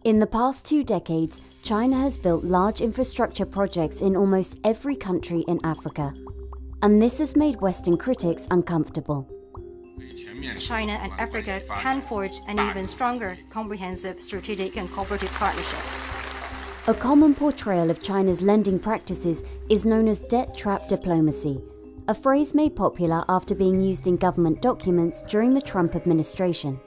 In the past 2 decades, China has built large infrastructure projects in almost every country in Africa. And this has made Western critics uncomfortable. China and Africa can forge an even stronger, comprehensive strategic and cooperative partnership. A common portrayal of China's lending practices is known as debt trap diplomacy, a phrase made popular after being used in government documents during the Trump administration.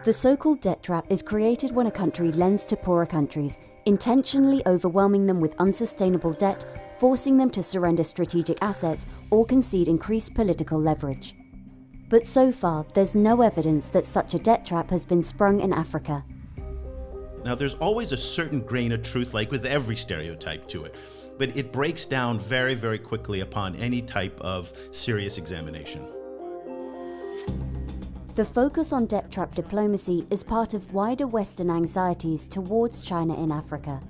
The so-called debt trap is created when a country lends to poorer countries, intentionally overwhelming them with unsustainable debt, forcing them to surrender strategic assets or concede increased political leverage. But so far, there's no evidence that such a debt trap has been sprung in Africa. Now, there's always a certain grain of truth, like with every stereotype to it, but it breaks down very, very quickly upon any type of serious examination. The focus on debt trap diplomacy is part of wider Western anxieties towards China in Africa.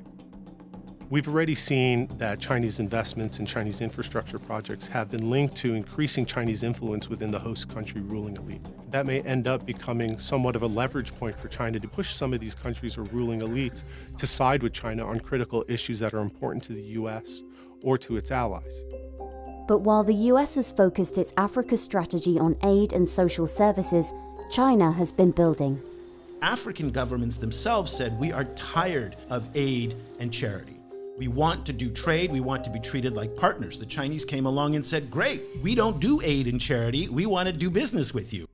We've already seen that Chinese investments in Chinese infrastructure projects have been linked to increasing Chinese influence within the host country ruling elite. That may end up becoming somewhat of a leverage point for China to push some of these countries or ruling elites to side with China on critical issues that are important to the US or to its allies. But while the US has focused its Africa strategy on aid and social services, China has been building. African governments themselves said, we are tired of aid and charity. We want to do trade, we want to be treated like partners. The Chinese came along and said, great, we don't do aid and charity, we want to do business with you.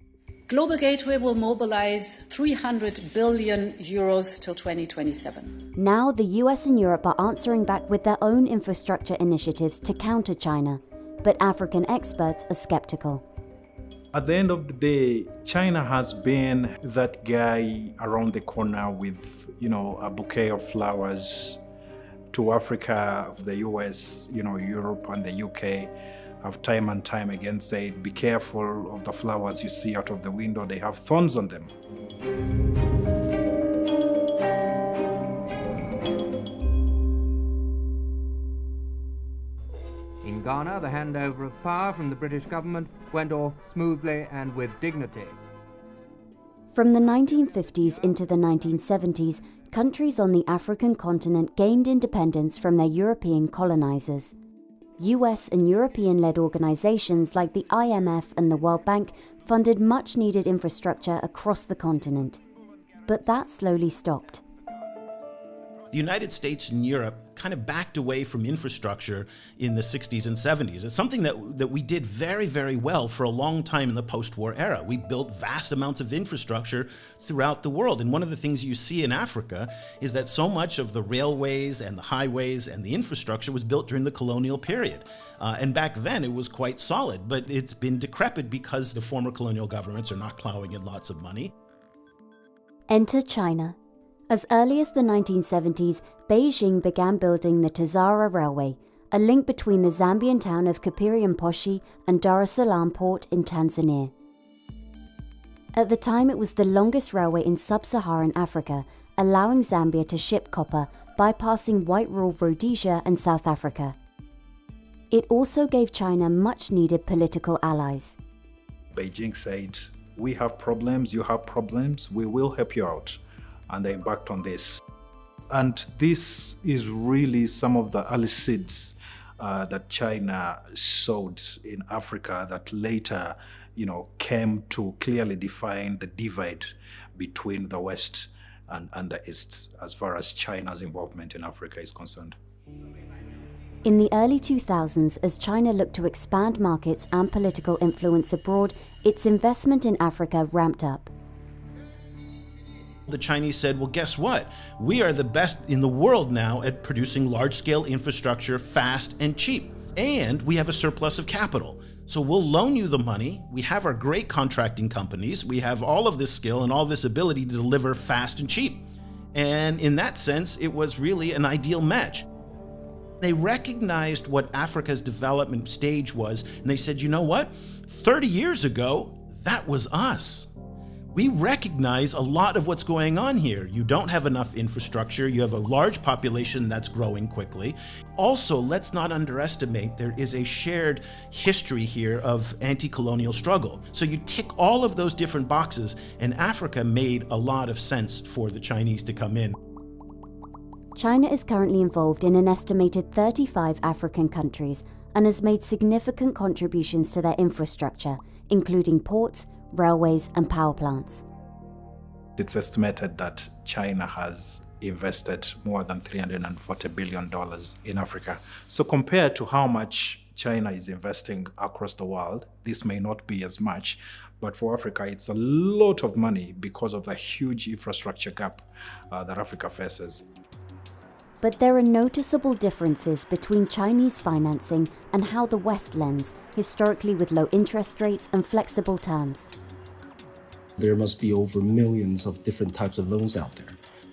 Global Gateway will mobilize 300 billion euros till 2027. Now the US and Europe are answering back with their own infrastructure initiatives to counter China, but African experts are skeptical. At the end of the day, China has been that guy around the corner with, a bouquet of flowers to Africa, the US, Europe and the UK have time and time again said, be careful of the flowers you see out of the window, they have thorns on them. In Ghana, the handover of power from the British government went off smoothly and with dignity. From the 1950s into the 1970s, countries on the African continent gained independence from their European colonizers. US and European-led organizations like the IMF and the World Bank funded much-needed infrastructure across the continent. But that slowly stopped. The United States and Europe kind of backed away from infrastructure in the 60s and 70s. It's something that we did very, very well for a long time in the post-war era. We built vast amounts of infrastructure throughout the world. And one of the things you see in Africa is that so much of the railways and the highways and the infrastructure was built during the colonial period. And back then it was quite solid, but it's been decrepit because the former colonial governments are not plowing in lots of money. Enter China. As early as the 1970s, Beijing began building the Tazara Railway, a link between the Zambian town of Kapiriamposhi and Dar es Salaam port in Tanzania. At the time, it was the longest railway in sub-Saharan Africa, allowing Zambia to ship copper, bypassing white rule Rhodesia and South Africa. It also gave China much-needed political allies. Beijing said, we have problems, you have problems, we will help you out. And they embarked on this. And this is really some of the early seeds that China sowed in Africa that later, came to clearly define the divide between the West and the East as far as China's involvement in Africa is concerned. In the early 2000s, as China looked to expand markets and political influence abroad, its investment in Africa ramped up. The Chinese said, well, guess what? We are the best in the world now at producing large-scale infrastructure fast and cheap. And we have a surplus of capital. So we'll loan you the money. We have our great contracting companies. We have all of this skill and all this ability to deliver fast and cheap. And in that sense, it was really an ideal match. They recognized what Africa's development stage was, and they said, you know what? 30 years ago, that was us. We recognize a lot of what's going on here. You don't have enough infrastructure. You have a large population that's growing quickly. Also, let's not underestimate there is a shared history here of anti-colonial struggle. So you tick all of those different boxes, and Africa made a lot of sense for the Chinese to come in. China is currently involved in an estimated 35 African countries and has made significant contributions to their infrastructure, including ports, railways, and power plants. It's estimated that China has invested more than $340 billion in Africa. So compared to how much China is investing across the world, this may not be as much, but for Africa, it's a lot of money because of the huge infrastructure gap that Africa faces. But there are noticeable differences between Chinese financing and how the West lends, historically with low interest rates and flexible terms. There must be over millions of different types of loans out there.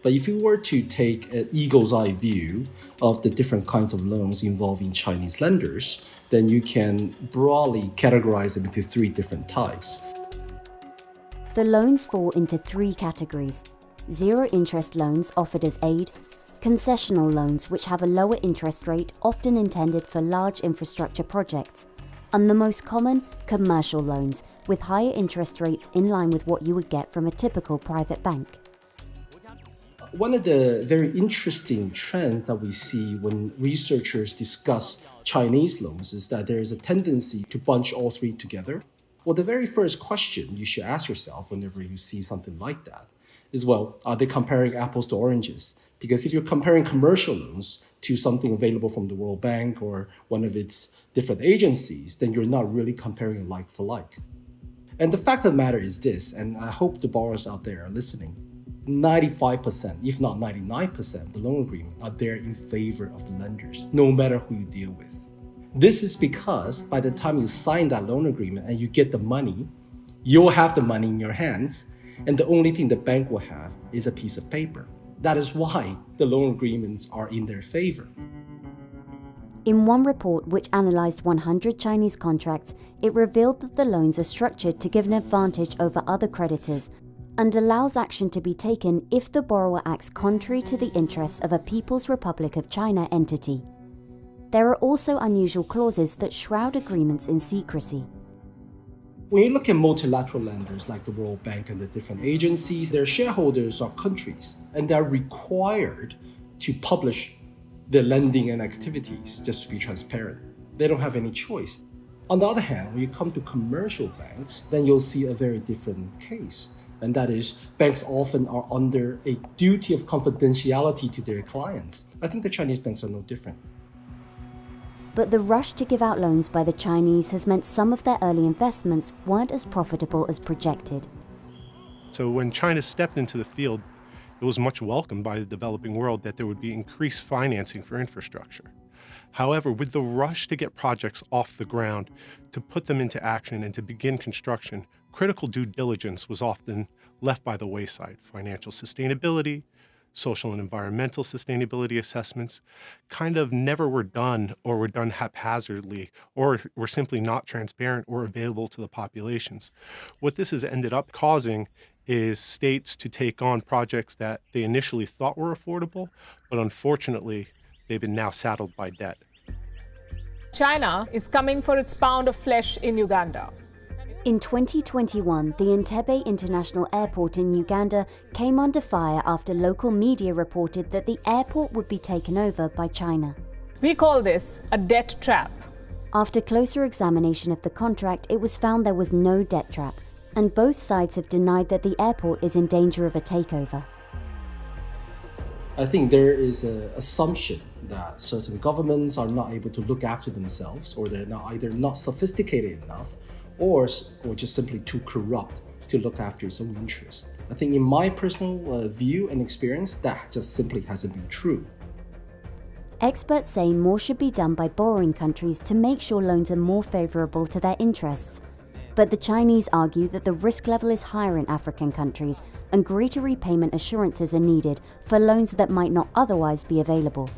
But if you were to take an eagle's eye view of the different kinds of loans involving Chinese lenders, then you can broadly categorize them into three different types. The loans fall into three categories: zero-interest loans offered as aid, concessional loans which have a lower interest rate often intended for large infrastructure projects, and the most common, commercial loans with higher interest rates in line with what you would get from a typical private bank. One of the very interesting trends that we see when researchers discuss Chinese loans is that there is a tendency to bunch all three together. Well, the very first question you should ask yourself whenever you see something like that is, well, are they comparing apples to oranges? Because if you're comparing commercial loans to something available from the World Bank or one of its different agencies, then you're not really comparing like for like. And the fact of the matter is this, and I hope the borrowers out there are listening, 95%, if not 99% of the loan agreement are there in favor of the lenders, no matter who you deal with. This is because by the time you sign that loan agreement and you get the money, you'll have the money in your hands, and the only thing the bank will have is a piece of paper. That is why the loan agreements are in their favor. In one report which analysed 100 Chinese contracts, it revealed that the loans are structured to give an advantage over other creditors and allows action to be taken if the borrower acts contrary to the interests of a People's Republic of China entity. There are also unusual clauses that shroud agreements in secrecy. When you look at multilateral lenders like the World Bank and the different agencies, their shareholders are countries, and they're required to publish their lending and activities just to be transparent. They don't have any choice. On the other hand, when you come to commercial banks, then you'll see a very different case. And that is, banks often are under a duty of confidentiality to their clients. I think the Chinese banks are no different. But the rush to give out loans by the Chinese has meant some of their early investments weren't as profitable as projected. So when China stepped into the field, it was much welcomed by the developing world that there would be increased financing for infrastructure. However, with the rush to get projects off the ground, to put them into action and to begin construction, critical due diligence was often left by the wayside. Financial sustainability, social and environmental sustainability assessments kind of never were done, or were done haphazardly, or were simply not transparent or available to the populations. What this has ended up causing is states to take on projects that they initially thought were affordable, but unfortunately, they've been now saddled by debt. China is coming for its pound of flesh in Uganda. In 2021, the Entebbe International Airport in Uganda came under fire after local media reported that the airport would be taken over by China. We call this a debt trap. After closer examination of the contract, it was found there was no debt trap, and both sides have denied that the airport is in danger of a takeover. I think there is an assumption that certain governments are not able to look after themselves, or they're either not sophisticated enough, or just simply too corrupt to look after its own interests. I think in my personal view and experience, that just simply hasn't been true. Experts say more should be done by borrowing countries to make sure loans are more favourable to their interests. But the Chinese argue that the risk level is higher in African countries and greater repayment assurances are needed for loans that might not otherwise be available.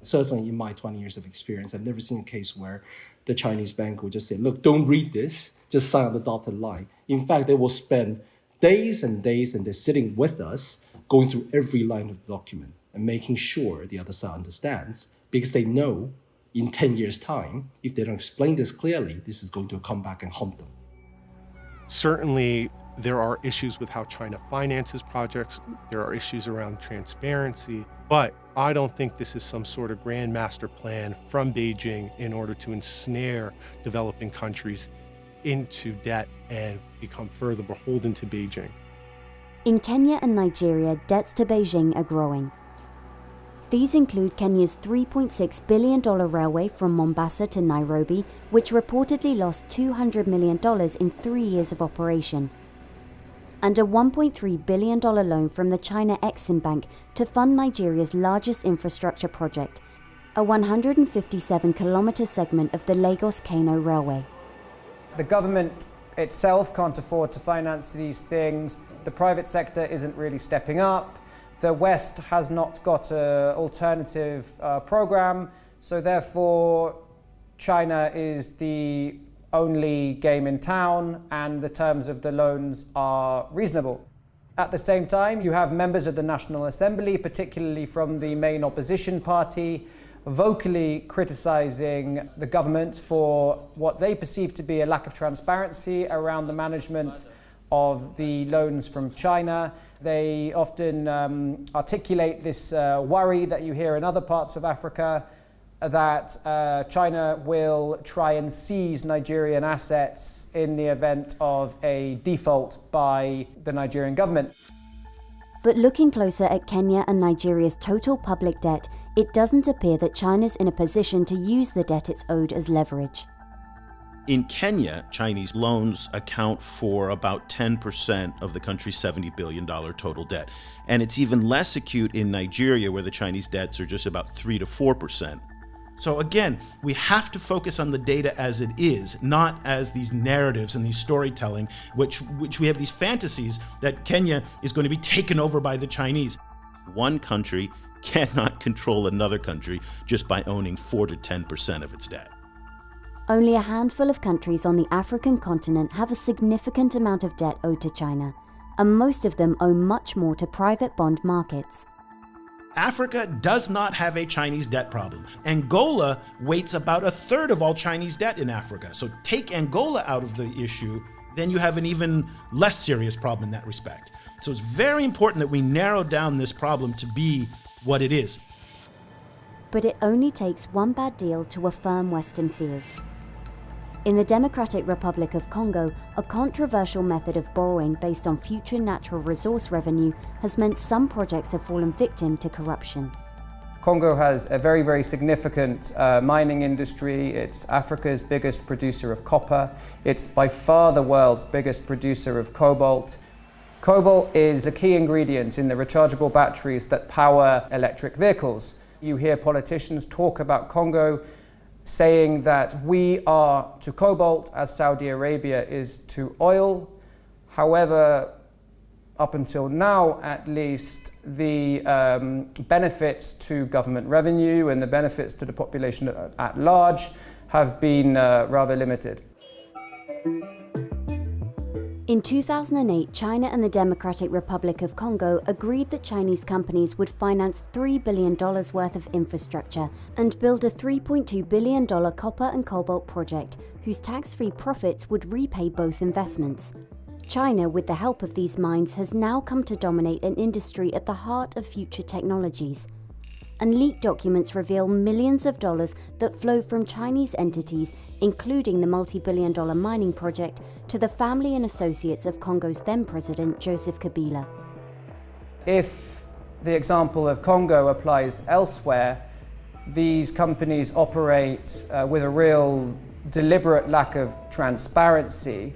Certainly in my 20 years of experience, I've never seen a case where the Chinese bank would just say, look, don't read this, just sign on the dotted line. In fact, they will spend days and days and they're sitting with us going through every line of the document. and making sure the other side understands, because they know in 10 years' time, if they don't explain this clearly, this is going to come back and haunt them. Certainly, there are issues with how China finances projects. There are issues around transparency. But I don't think this is some sort of grand master plan from Beijing in order to ensnare developing countries into debt and become further beholden to Beijing. In Kenya and Nigeria, debts to Beijing are growing. These include Kenya's $3.6 billion railway from Mombasa to Nairobi, which reportedly lost $200 million in 3 years of operation, and a $1.3 billion loan from the China Exim Bank to fund Nigeria's largest infrastructure project, a 157-kilometre segment of the Lagos-Kano Railway. The government itself can't afford to finance these things. The private sector isn't really stepping up. The West has not got an alternative program, so therefore China is the only game in town and the terms of the loans are reasonable. At the same time, you have members of the National Assembly, particularly from the main opposition party, vocally criticizing the government for what they perceive to be a lack of transparency around the management of the loans from China. They often articulate this worry that you hear in other parts of Africa that China will try and seize Nigerian assets in the event of a default by the Nigerian government. But looking closer at Kenya and Nigeria's total public debt, it doesn't appear that China's in a position to use the debt it's owed as leverage. In Kenya, Chinese loans account for about 10% of the country's $70 billion total debt. And it's even less acute in Nigeria, where the Chinese debts are just about 3 to 4%. So again, we have to focus on the data as it is, not as these narratives and these storytelling, which we have these fantasies that Kenya is going to be taken over by the Chinese. One country cannot control another country just by owning 4 to 10% of its debt. Only a handful of countries on the African continent have a significant amount of debt owed to China, and most of them owe much more to private bond markets. Africa does not have a Chinese debt problem. Angola weights about a third of all Chinese debt in Africa. So take Angola out of the issue, then you have an even less serious problem in that respect. So it's very important that we narrow down this problem to be what it is. But it only takes one bad deal to affirm Western fears. In the Democratic Republic of Congo, a controversial method of borrowing based on future natural resource revenue has meant some projects have fallen victim to corruption. Congo has a very, very significant mining industry. It's Africa's biggest producer of copper. It's by far the world's biggest producer of cobalt. Cobalt is a key ingredient in the rechargeable batteries that power electric vehicles. You hear politicians talk about Congo saying that we are to cobalt as Saudi Arabia is to oil. However, up until now at least, the benefits to government revenue and the benefits to the population at large have been rather limited. In 2008, China and the Democratic Republic of Congo agreed that Chinese companies would finance $3 billion worth of infrastructure and build a $3.2 billion copper and cobalt project, whose tax-free profits would repay both investments. China, with the help of these mines, has now come to dominate an industry at the heart of future technologies. And leaked documents reveal millions of dollars that flow from Chinese entities, including the multi-billion-dollar mining project, to the family and associates of Congo's then-president, Joseph Kabila. If the example of Congo applies elsewhere, these companies operate with a real deliberate lack of transparency.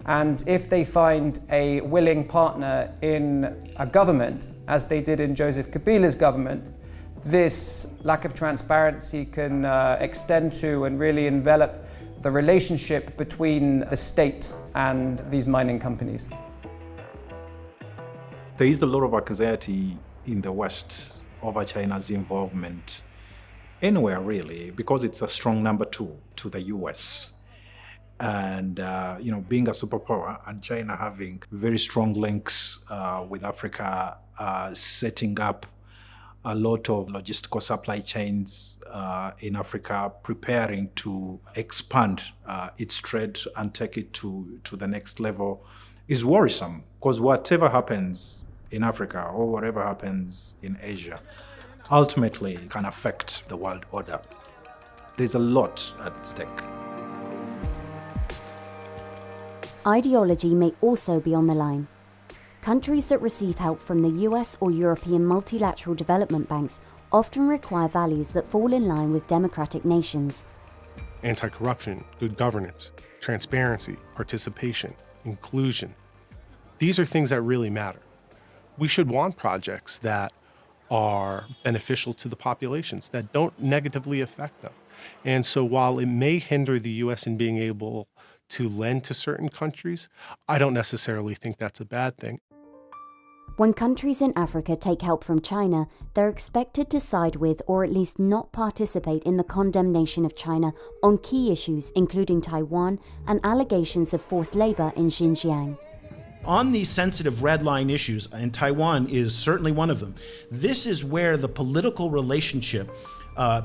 And if they find a willing partner in a government, as they did in Joseph Kabila's government, this lack of transparency can extend to and really envelop the relationship between the state and these mining companies. There is a lot of anxiety in the West over China's involvement anywhere really, because it's a strong number two to the US. And being a superpower and China having very strong links with Africa, setting up a lot of logistical supply chains in Africa preparing to expand its trade and take it to the next level is worrisome, because whatever happens in Africa or whatever happens in Asia ultimately can affect the world order. There's a lot at stake. Ideology may also be on the line. Countries that receive help from the US or European multilateral development banks often require values that fall in line with democratic nations. Anti-corruption, good governance, transparency, participation, inclusion. These are things that really matter. We should want projects that are beneficial to the populations, that don't negatively affect them. And so while it may hinder the US in being able to lend to certain countries, I don't necessarily think that's a bad thing. When countries in Africa take help from China, they're expected to side with or at least not participate in the condemnation of China on key issues including Taiwan and allegations of forced labor in Xinjiang. On these sensitive red line issues, and Taiwan is certainly one of them, this is where the political relationship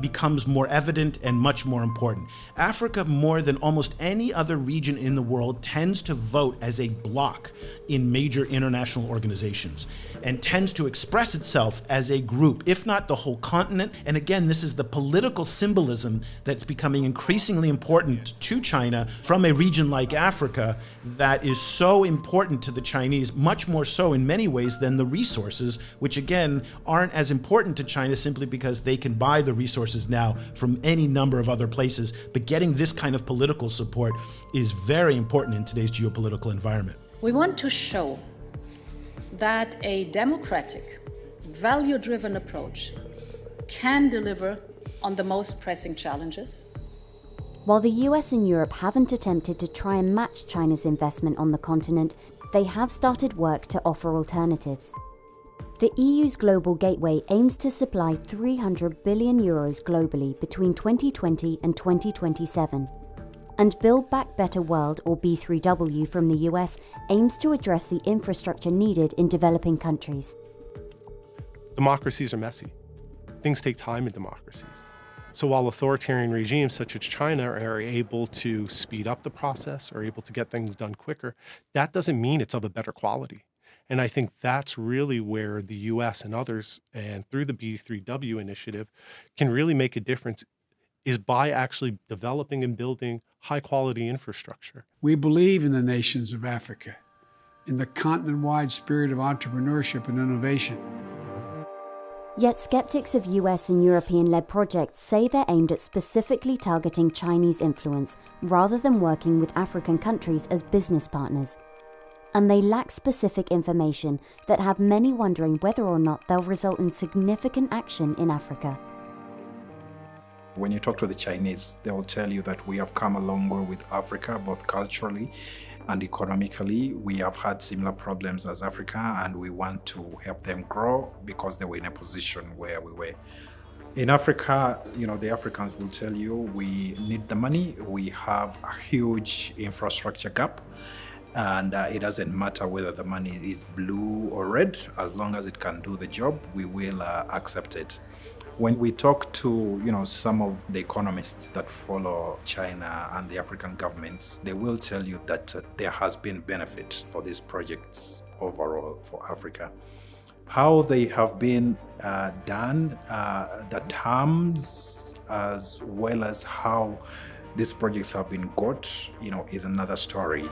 becomes more evident and much more important. Africa, more than almost any other region in the world, tends to vote as a bloc in major international organizations and tends to express itself as a group, if not the whole continent. And again, this is the political symbolism that's becoming increasingly important to China from a region like Africa that is so important to the Chinese, much more so in many ways than the resources, which again aren't as important to China simply because they can buy the resources now from any number of other places. But getting this kind of political support is very important in today's geopolitical environment. We want to show that a democratic, value-driven approach can deliver on the most pressing challenges. While the US and Europe haven't attempted to try and match China's investment on the continent, they have started work to offer alternatives. The EU's Global Gateway aims to supply €300 billion globally between 2020 and 2027. And Build Back Better World, or B3W from the US, aims to address the infrastructure needed in developing countries. Democracies are messy. Things take time in democracies. So while authoritarian regimes such as China are able to speed up the process or able to get things done quicker, that doesn't mean it's of a better quality. And I think that's really where the US and others, and through the B3W initiative, can really make a difference, is by actually developing and building high-quality infrastructure. We believe in the nations of Africa, in the continent-wide spirit of entrepreneurship and innovation. Yet skeptics of US and European-led projects say they're aimed at specifically targeting Chinese influence rather than working with African countries as business partners. And they lack specific information that have many wondering whether or not they'll result in significant action in Africa. When you talk to the Chinese, they will tell you that we have come a long way with Africa, both culturally and economically. We have had similar problems as Africa, and we want to help them grow because they were in a position where we were. In Africa, the Africans will tell you we need the money. We have a huge infrastructure gap, and it doesn't matter whether the money is blue or red. As long as it can do the job, we will accept it. When we talk to some of the economists that follow China and the African governments, they will tell you that there has been benefit for these projects overall for Africa. How they have been done, the terms, as well as how these projects have been got, is another story.